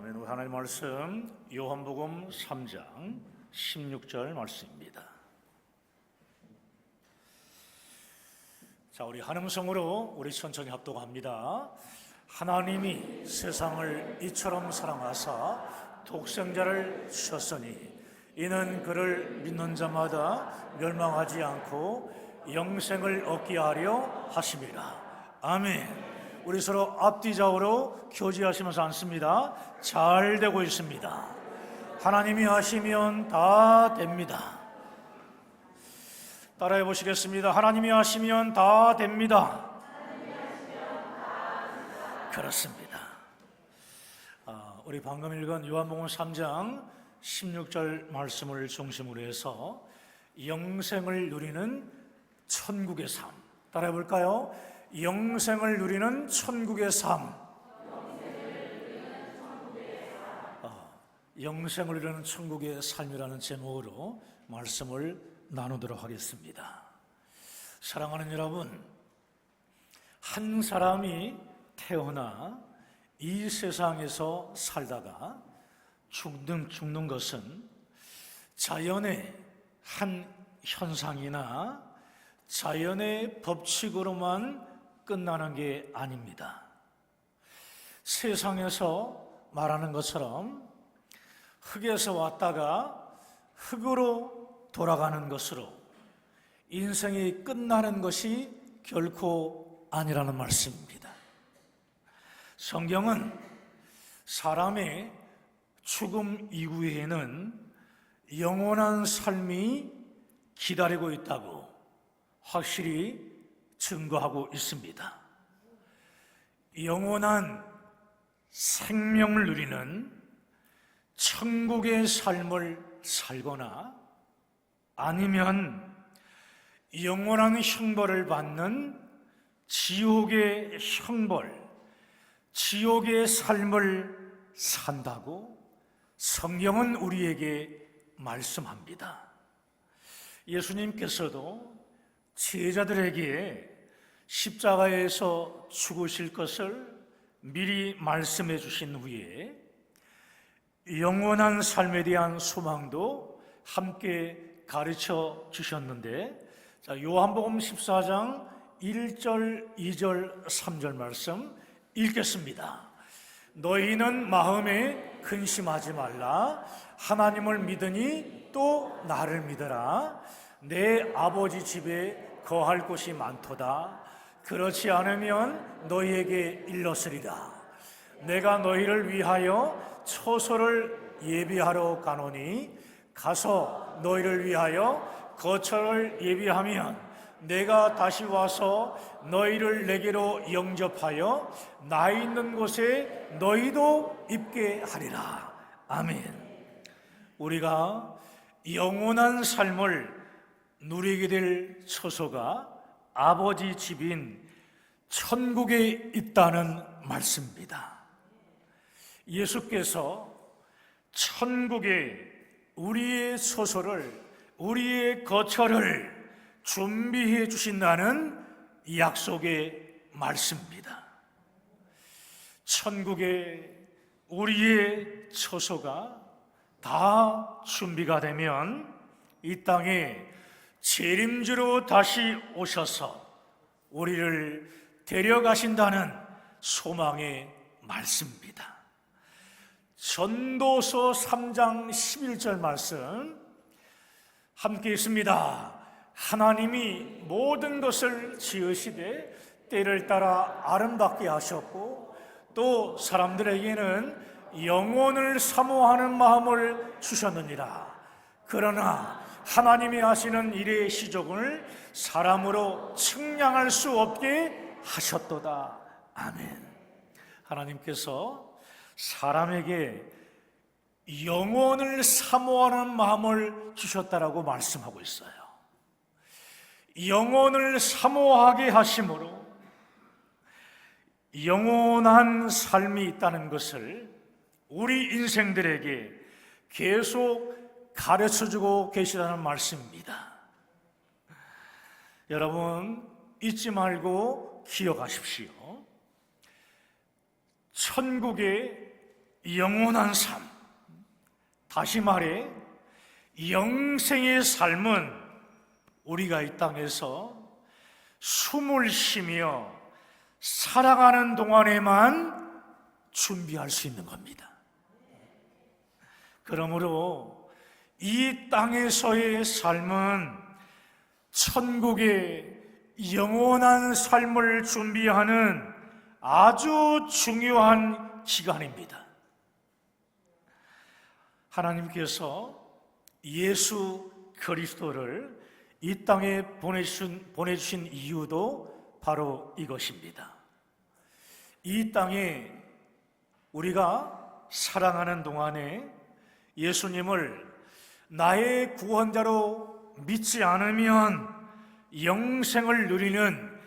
아멘. 우리 하나님 말씀 요한복음 3장 16절 말씀입니다. 자, 우리 한음성으로 우리 천천히 합독합니다. 하나님이 세상을 이처럼 사랑하사 독생자를 주셨으니 이는 그를 믿는 자마다 멸망하지 않고 영생을 얻게 하려 하심이라. 아멘. 우리 서로 앞뒤 좌우로 교제하시면서 앉습니다. 잘 되고 있습니다. 하나님이 하시면 다 됩니다. 따라해 보시겠습니다. 하나님이 하시면 다 됩니다. 그렇습니다. 우리 방금 읽은 요한복음 3장 16절 말씀을 중심으로 해서 영생을 누리는 천국의 삶, 따라해 볼까요? 영생을 누리는 천국의 삶. 영생을 누리는 천국의 삶이라는 제목으로 말씀을 나누도록 하겠습니다. 사랑하는 여러분, 한 사람이 태어나 이 세상에서 살다가 죽는 것은 자연의 한 현상이나 자연의 법칙으로만 끝나는 게 아닙니다. 세상에서 말하는 것처럼 흙에서 왔다가 흙으로 돌아가는 것으로 인생이 끝나는 것이 결코 아니라는 말씀입니다. 성경은 사람의 죽음 이후에는 영원한 삶이 기다리고 있다고 확실히 증거하고 있습니다. 영원한 생명을 누리는 천국의 삶을 살거나 아니면 영원한 형벌을 받는 지옥의 형벌, 지옥의 삶을 산다고 성경은 우리에게 말씀합니다. 예수님께서도 제자들에게 십자가에서 죽으실 것을 미리 말씀해 주신 후에 영원한 삶에 대한 소망도 함께 가르쳐 주셨는데, 자, 요한복음 14장 1절, 2절, 3절 말씀 읽겠습니다. 너희는 마음에 근심하지 말라. 하나님을 믿으니 또 나를 믿어라. 내 아버지 집에 거할 곳이 많도다. 그렇지 않으면 너희에게 일렀으리라. 내가 너희를 위하여 처소를 예비하러 가노니 가서 너희를 위하여 거처를 예비하면 내가 다시 와서 너희를 내게로 영접하여 나 있는 곳에 너희도 있게 하리라. 아멘. 우리가 영원한 삶을 누리게 될 처소가 아버지 집인 천국에 있다는 말씀입니다. 예수께서 천국에 우리의 처소를, 우리의 거처를 준비해 주신다는 약속의 말씀입니다. 천국에 우리의 처소가 다 준비가 되면 이 땅에 재림주로 다시 오셔서 우리를 데려가신다는 소망의 말씀입니다. 전도서 3장 11절 말씀 함께 읽습니다. 하나님이 모든 것을 지으시되 때를 따라 아름답게 하셨고 또 사람들에게는 영혼을 사모하는 마음을 주셨느니라. 그러나 하나님이 하시는 일의 시작을 사람으로 측량할 수 없게 하셨도다. 아멘. 하나님께서 사람에게 영혼을 사모하는 마음을 주셨다라고 말씀하고 있어요. 영혼을 사모하게 하심으로 영원한 삶이 있다는 것을 우리 인생들에게 계속 가르쳐주고 계시다는 말씀입니다. 여러분 잊지 말고 기억하십시오. 천국에 영원한 삶, 다시 말해 영생의 삶은 우리가 이 땅에서 숨을 쉬며 살아가는 동안에만 준비할 수 있는 겁니다. 그러므로 이 땅에서의 삶은 천국의 영원한 삶을 준비하는 아주 중요한 기간입니다. 하나님께서 예수 그리스도를 이 땅에 보내주신 이유도 바로 이것입니다. 이 땅에 우리가 살아가는 동안에 예수님을 나의 구원자로 믿지 않으면 영생을 누리는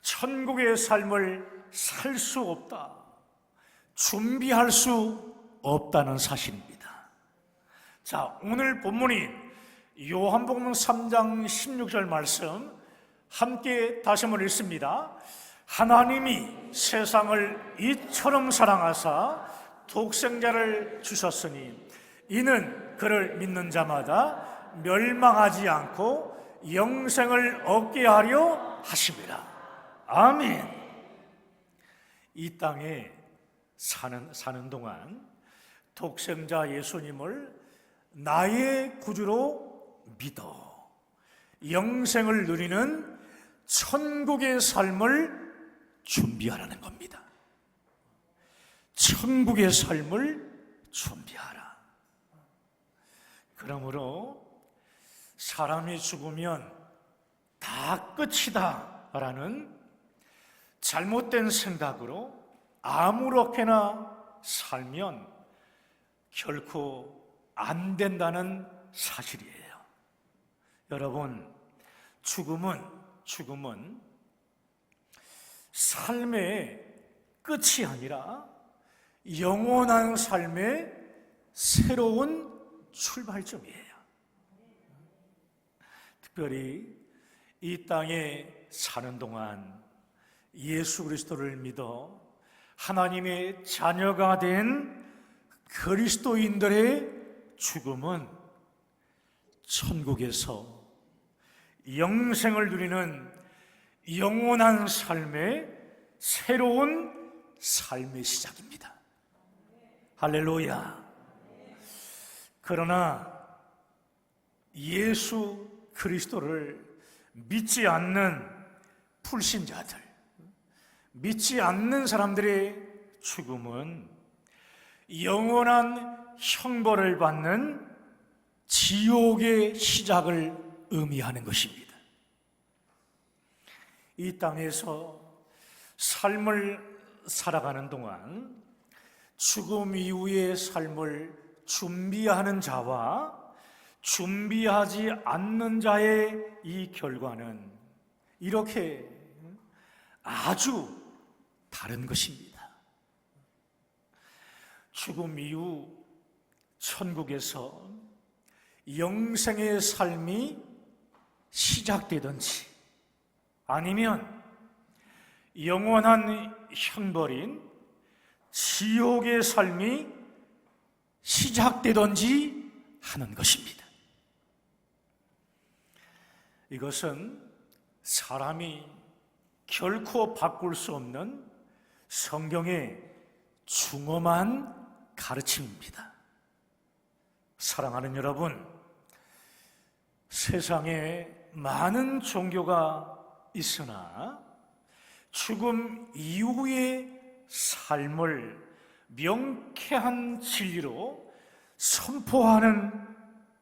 천국의 삶을 살 수 없다, 준비할 수 없다는 사실입니다. 자, 오늘 본문인 요한복음 3장 16절 말씀 함께 다시 한번 읽습니다. 하나님이 세상을 이처럼 사랑하사 독생자를 주셨으니 이는 그를 믿는 자마다 멸망하지 않고 영생을 얻게 하려 하심이라. 아멘. 이 땅에 사는 동안 독생자 예수님을 나의 구주로 믿어 영생을 누리는 천국의 삶을 준비하라는 겁니다. 천국의 삶을 준비하라. 그러므로 사람이 죽으면 다 끝이다 라는 잘못된 생각으로 아무렇게나 살면 결코 안 된다는 사실이에요. 여러분, 죽음은 삶의 끝이 아니라 영원한 삶의 새로운 출발점이에요. 특별히 이 땅에 사는 동안 예수 그리스도를 믿어 하나님의 자녀가 된 그리스도인들의 죽음은 천국에서 영생을 누리는 영원한 삶의 새로운 삶의 시작입니다. 할렐루야. 그러나 예수 그리스도를 믿지 않는 불신자들, 믿지 않는 사람들의 죽음은 영원한 형벌을 받는 지옥의 시작을 의미하는 것입니다. 이 땅에서 삶을 살아가는 동안 죽음 이후의 삶을 준비하는 자와 준비하지 않는 자의 이 결과는 이렇게 아주 다른 것입니다. 죽음 이후 천국에서 영생의 삶이 시작되든지 아니면 영원한 형벌인 지옥의 삶이 시작되든지 하는 것입니다. 이것은 사람이 결코 바꿀 수 없는 성경의 중엄한 가르침입니다. 사랑하는 여러분, 세상에 많은 종교가 있으나 죽음 이후의 삶을 명쾌한 진리로 선포하는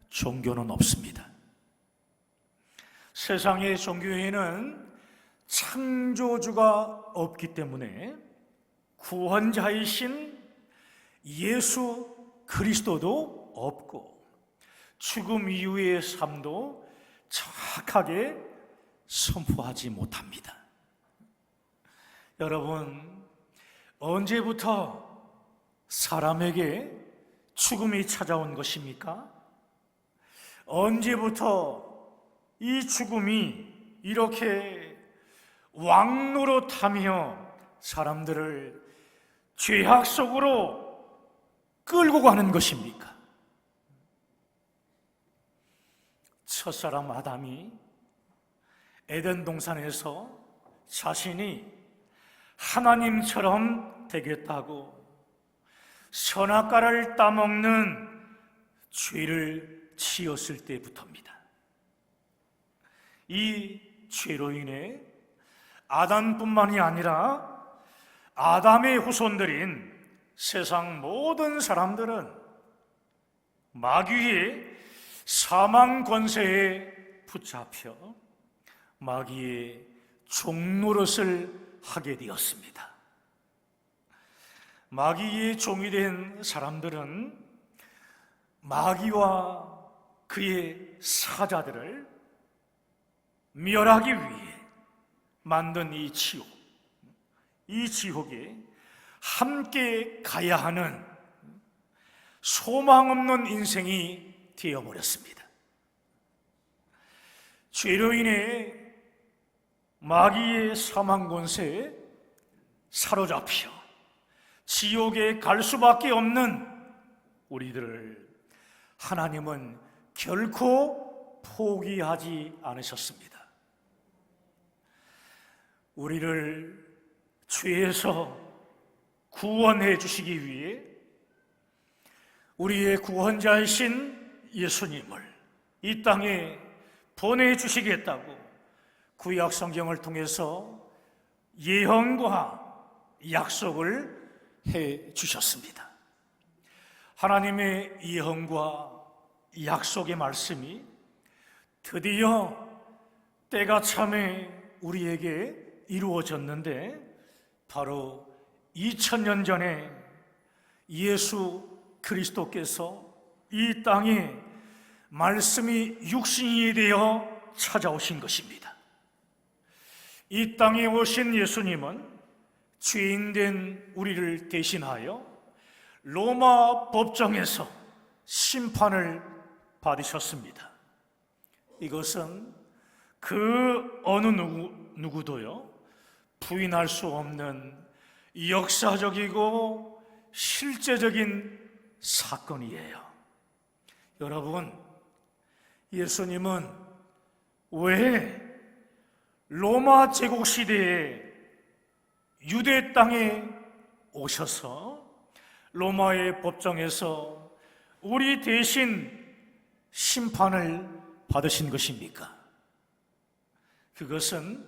종교는 없습니다. 세상의 종교에는 창조주가 없기 때문에 구원자이신 예수 그리스도도 없고 죽음 이후의 삶도 정확하게 선포하지 못합니다. 여러분, 언제부터 사람에게 죽음이 찾아온 것입니까? 언제부터 이 죽음이 이렇게 왕노릇하며 사람들을 죄악 속으로 끌고 가는 것입니까? 첫사람 아담이 에덴 동산에서 자신이 하나님처럼 되겠다고 선악과를 따먹는 죄를 지었을 때부터입니다. 이 죄로 인해 아담뿐만이 아니라 아담의 후손들인 세상 모든 사람들은 마귀의 사망 권세에 붙잡혀 마귀의 종노릇을 하게 되었습니다. 마귀의 종이 된 사람들은 마귀와 그의 사자들을 멸하기 위해 만든 이 지옥에 함께 가야 하는 소망 없는 인생이 되어버렸습니다. 죄로 인해 마귀의 사망 권세에 사로잡혀 지옥에 갈 수밖에 없는 우리들을 하나님은 결코 포기하지 않으셨습니다. 우리를 죄에서 구원해 주시기 위해 우리의 구원자이신 예수님을 이 땅에 보내주시겠다고 구약 성경을 통해서 예언과 약속을 해 주셨습니다. 하나님의 예언과 약속의 말씀이 드디어 때가 참에 우리에게 이루어졌는데, 바로 2000년 전에 예수 그리스도께서 이 땅에 말씀이 육신이 되어 찾아오신 것입니다. 이 땅에 오신 예수님은 죄인된 우리를 대신하여 로마 법정에서 심판을 받으셨습니다. 이것은 그 어느 누구도요 부인할 수 없는 역사적이고 실제적인 사건이에요. 여러분, 예수님은 왜 로마 제국 시대에 유대 땅에 오셔서 로마의 법정에서 우리 대신 심판을 받으신 것입니까? 그것은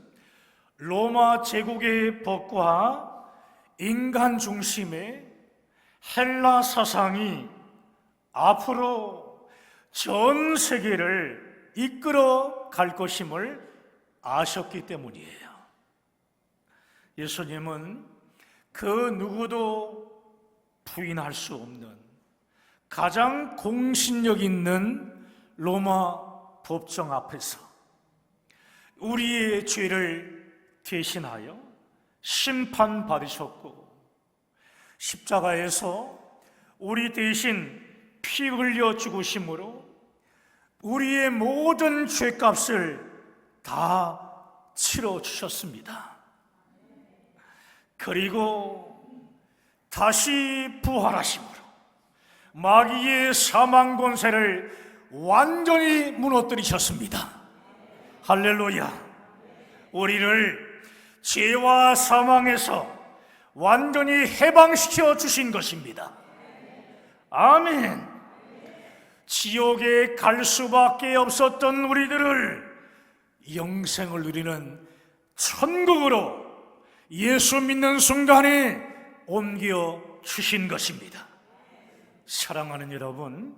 로마 제국의 법과 인간 중심의 헬라 사상이 앞으로 전 세계를 이끌어 갈 것임을 아셨기 때문이에요. 예수님은 그 누구도 부인할 수 없는 가장 공신력 있는 로마 법정 앞에서 우리의 죄를 대신하여 심판받으셨고, 십자가에서 우리 대신 피 흘려 죽으심으로 우리의 모든 죄값을 다 치러주셨습니다. 그리고 다시 부활하심으로 마귀의 사망 권세를 완전히 무너뜨리셨습니다. 할렐루야. 우리를 죄와 사망에서 완전히 해방시켜 주신 것입니다. 아멘. 지옥에 갈 수밖에 없었던 우리들을 영생을 누리는 천국으로 예수 믿는 순간에 옮겨 주신 것입니다. 사랑하는 여러분,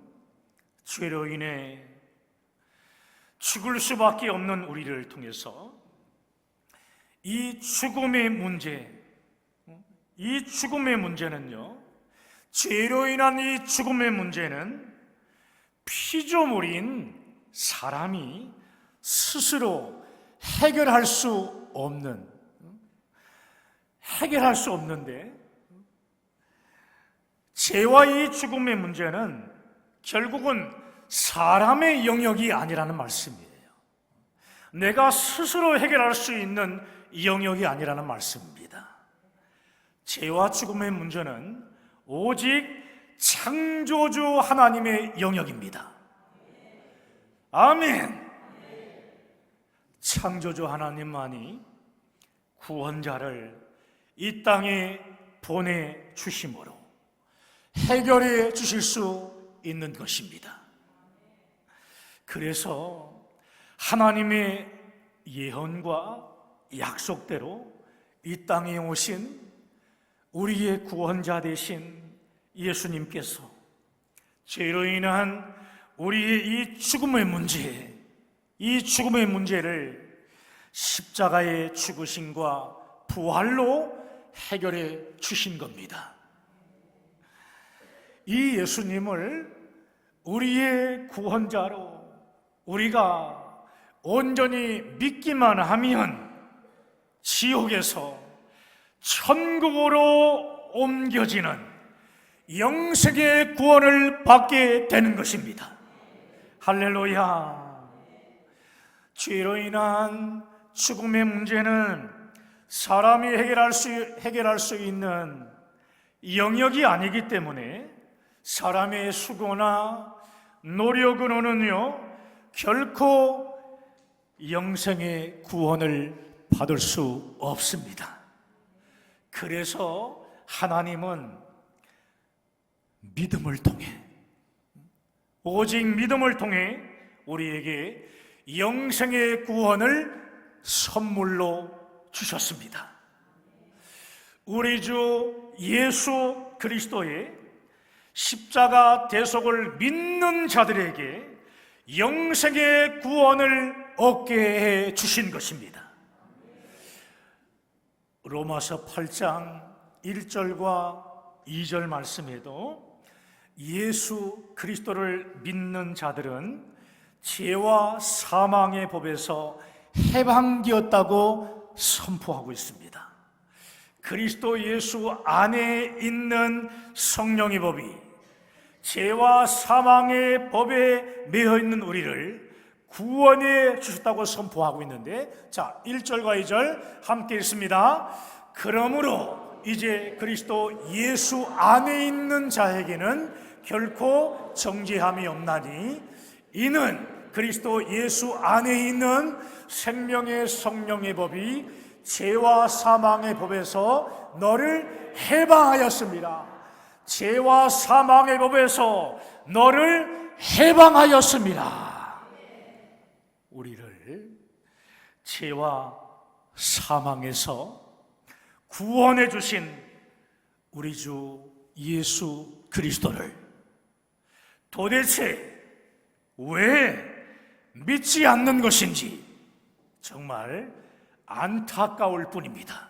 죄로 인해 죽을 수밖에 없는 우리를 통해서 이 죽음의 문제는요, 죄로 인한 이 죽음의 문제는 피조물인 사람이 스스로 해결할 수 없는데, 죄와 이 죽음의 문제는 결국은 사람의 영역이 아니라는 말씀이에요. 내가 스스로 해결할 수 있는 영역이 아니라는 말씀입니다. 죄와 죽음의 문제는 오직 창조주 하나님의 영역입니다. 아멘. 창조주 하나님만이 구원자를 이 땅에 보내주심으로 해결해 주실 수 있는 것입니다. 그래서 하나님의 예언과 약속대로 이 땅에 오신 우리의 구원자 되신 예수님께서 죄로 인한 우리의 이 죽음의 문제를 십자가의 죽으심과 부활로 해결해 주신 겁니다. 이 예수님을 우리의 구원자로 우리가 온전히 믿기만 하면 지옥에서 천국으로 옮겨지는 영생의 구원을 받게 되는 것입니다. 할렐루야. 죄로 인한 죽음의 문제는 사람이 해결할 수 있는 영역이 아니기 때문에 사람의 수고나 노력으로는요 결코 영생의 구원을 받을 수 없습니다. 그래서 하나님은 믿음을 통해, 오직 믿음을 통해 우리에게 영생의 구원을 선물로 주셨습니다. 우리 주 예수 그리스도의 십자가 대속을 믿는 자들에게 영생의 구원을 얻게 해 주신 것입니다. 로마서 8장 1절과 2절 말씀에도 예수 그리스도를 믿는 자들은 죄와 사망의 법에서 해방되었다고 선포하고 있습니다. 그리스도 예수 안에 있는 성령의 법이 죄와 사망의 법에 매여 있는 우리를 구원해 주셨다고 선포하고 있는데, 자 1절과 2절 함께 읽습니다. 그러므로 이제 그리스도 예수 안에 있는 자에게는 결코 정죄함이 없나니 이는 그리스도 예수 안에 있는 생명의 성령의 법이 죄와 사망의 법에서 너를 해방하였습니다. 죄와 사망의 법에서 너를 해방하였습니다. 우리를 죄와 사망에서 구원해 주신 우리 주 예수 그리스도를 도대체 왜 믿지 않는 것인지 정말 안타까울 뿐입니다.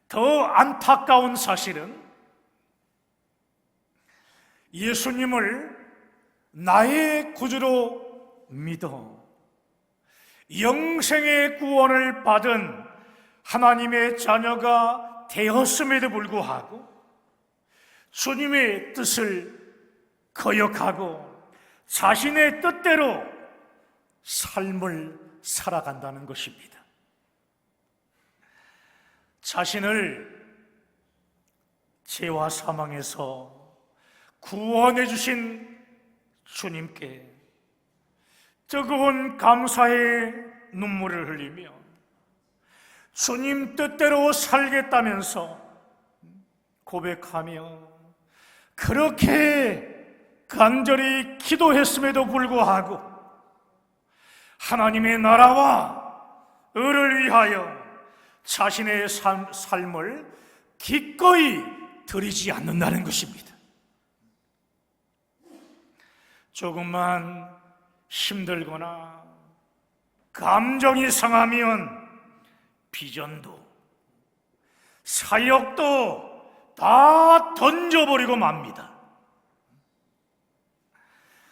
더 안타까운 사실은 예수님을 나의 구주로 믿어 영생의 구원을 받은 하나님의 자녀가 되었음에도 불구하고 주님의 뜻을 거역하고 자신의 뜻대로 삶을 살아간다는 것입니다. 자신을 죄와 사망에서 구원해 주신 주님께 뜨거운 감사의 눈물을 흘리며 주님 뜻대로 살겠다면서 고백하며 그렇게 간절히 기도했음에도 불구하고 하나님의 나라와 의를 위하여 자신의 삶을 기꺼이 드리지 않는다는 것입니다. 조금만 힘들거나 감정이 상하면 비전도 사역도 다 던져버리고 맙니다.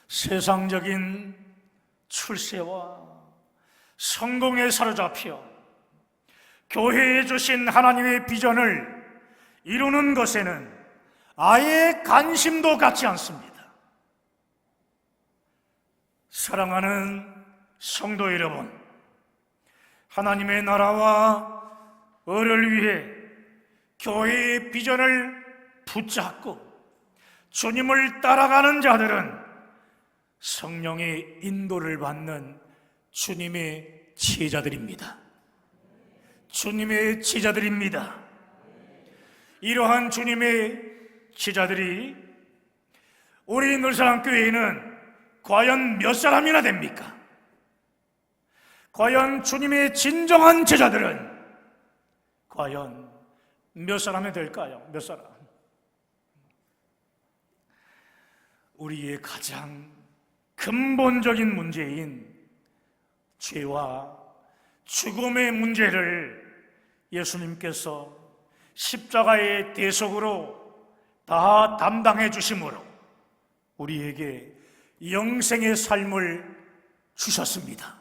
세상적인 출세와 성공에 사로잡혀 교회에 주신 하나님의 비전을 이루는 것에는 아예 관심도 갖지 않습니다. 사랑하는 성도 여러분, 하나님의 나라와 의를 위해 교회의 비전을 붙잡고 주님을 따라가는 자들은 성령의 인도를 받는 주님의 제자들입니다. 주님의 제자들입니다. 이러한 주님의 제자들이 우리 늘사랑교회에는 과연 몇 사람이나 됩니까? 과연 주님의 진정한 제자들은 과연 몇 사람이 될까요? 몇 사람? 우리의 가장 근본적인 문제인 죄와 죽음의 문제를 예수님께서 십자가의 대속으로 다 담당해 주심으로 우리에게 영생의 삶을 주셨습니다.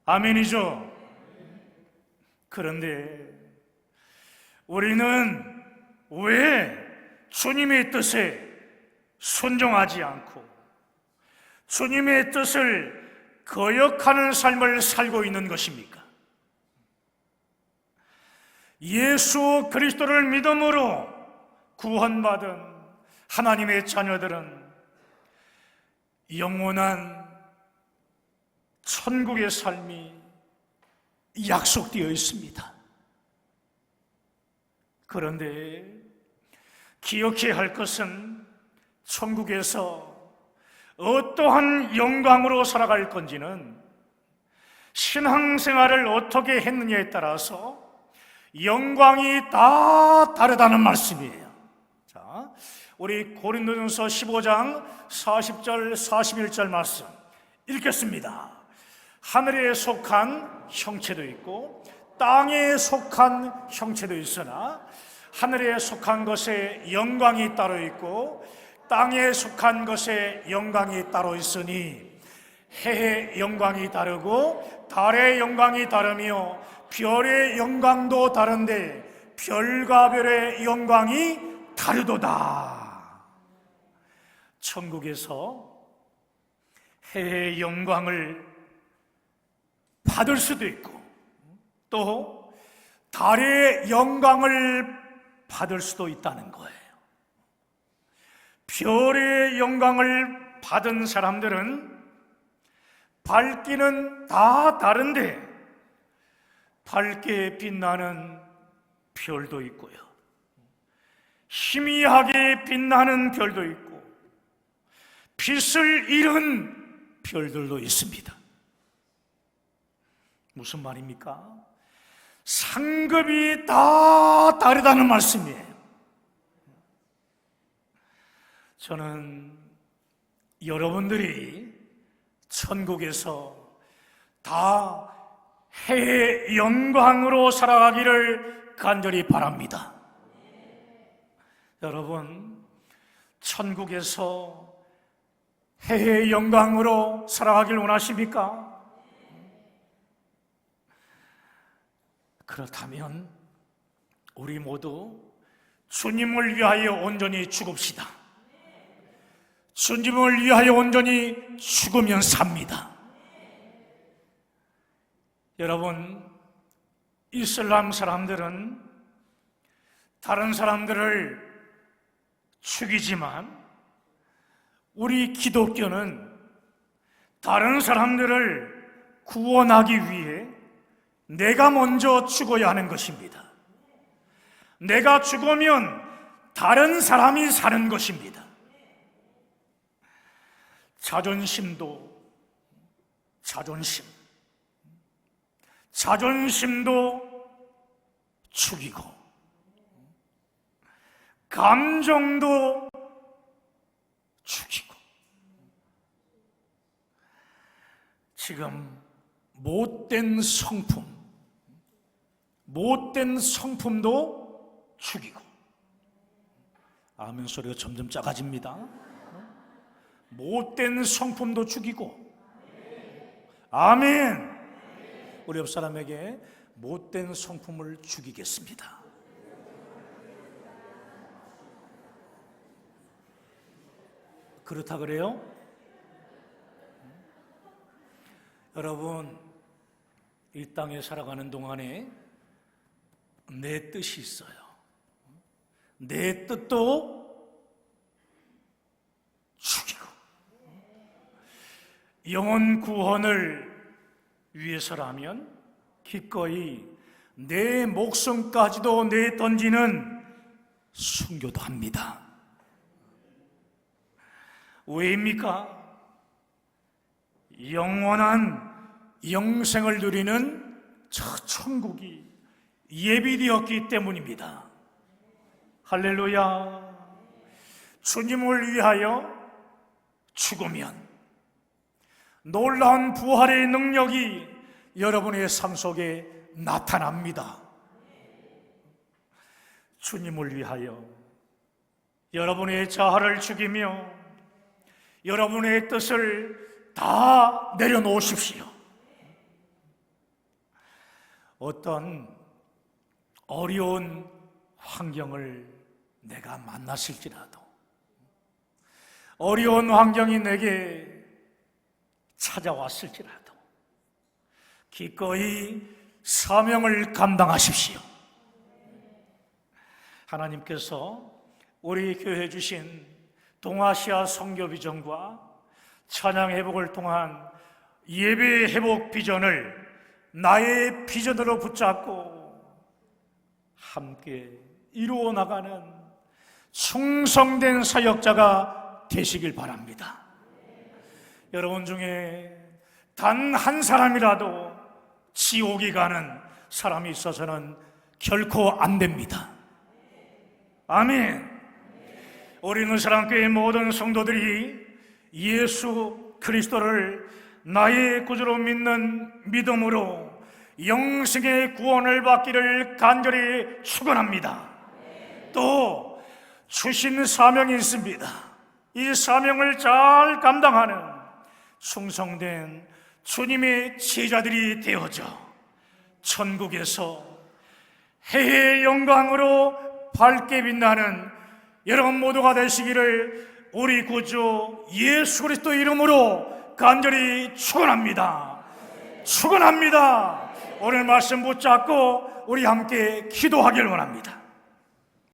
아멘이죠? 그런데 우리는 왜 주님의 뜻에 순종하지 않고 주님의 뜻을 거역하는 삶을 살고 있는 것입니까? 예수 그리스도를 믿음으로 구원받은 하나님의 자녀들은 영원한 천국의 삶이 약속되어 있습니다. 그런데 기억해야 할 것은 천국에서 어떠한 영광으로 살아갈 건지는 신앙생활을 어떻게 했느냐에 따라서 영광이 다 다르다는 말씀이에요. 자, 우리 고린도전서 15장 40절 41절 말씀 읽겠습니다. 하늘에 속한 형체도 있고 땅에 속한 형체도 있으나 하늘에 속한 것에 영광이 따로 있고 땅에 속한 것에 영광이 따로 있으니 해의 영광이 다르고 달의 영광이 다르며 별의 영광도 다른데 별과 별의 영광이 다르도다. 천국에서 해의 영광을 받을 수도 있고 또 달의 영광을 받을 수도 있다는 거예요. 별의 영광을 받은 사람들은 밝기는 다 다른데 밝게 빛나는 별도 있고요, 희미하게 빛나는 별도 있고 빛을 잃은 별들도 있습니다. 무슨 말입니까? 상급이 다 다르다는 말씀이에요. 저는 여러분들이 천국에서 다 해의 영광으로 살아가기를 간절히 바랍니다. 여러분, 천국에서 해의 영광으로 살아가길 원하십니까? 그렇다면 우리 모두 주님을 위하여 온전히 죽읍시다. 주님을 위하여 온전히 죽으면 삽니다. 여러분, 이슬람 사람들은 다른 사람들을 죽이지만 우리 기독교는 다른 사람들을 구원하기 위해 내가 먼저 죽어야 하는 것입니다. 내가 죽으면 다른 사람이 사는 것입니다. 자존심도 죽이고 감정도 죽이고 지금 못된 성품도 죽이고, 아멘 소리가 점점 작아집니다. 못된 성품도 죽이고, 아멘. 우리 옆 사람에게 못된 성품을 죽이겠습니다. 그렇다 그래요? 여러분, 이 땅에 살아가는 동안에 내 뜻이 있어요. 내 뜻도 영혼 구원을 위해서라면 기꺼이 내 목숨까지도 내던지는 순교도 합니다. 왜입니까? 영원한 영생을 누리는 저 천국이 예비되었기 때문입니다. 할렐루야. 주님을 위하여 죽으면 놀라운 부활의 능력이 여러분의 삶 속에 나타납니다. 주님을 위하여 여러분의 자아를 죽이며 여러분의 뜻을 다 내려놓으십시오. 어떤 어려운 환경을 내가 만났을지라도, 어려운 환경이 내게 찾아왔을지라도 기꺼이 사명을 감당하십시오. 하나님께서 우리 교회에 주신 동아시아 선교 비전과 찬양 회복을 통한 예배 회복 비전을 나의 비전으로 붙잡고 함께 이루어 나가는 충성된 사역자가 되시길 바랍니다. 여러분 중에 단 한 사람이라도 지옥에 가는 사람이 있어서는 결코 안 됩니다. 아멘. 우리 누사랑교회 모든 성도들이 예수 그리스도를 나의 구주로 믿는 믿음으로 영생의 구원을 받기를 간절히 축원합니다. 또 주신 사명이 있습니다. 이 사명을 잘 감당하는 충성된 주님의 제자들이 되어져 천국에서 해의 영광으로 밝게 빛나는 여러분 모두가 되시기를 우리 구주 예수 그리스도 이름으로 간절히 축원합니다. 축원합니다. 오늘 말씀 붙잡고 우리 함께 기도하길 원합니다.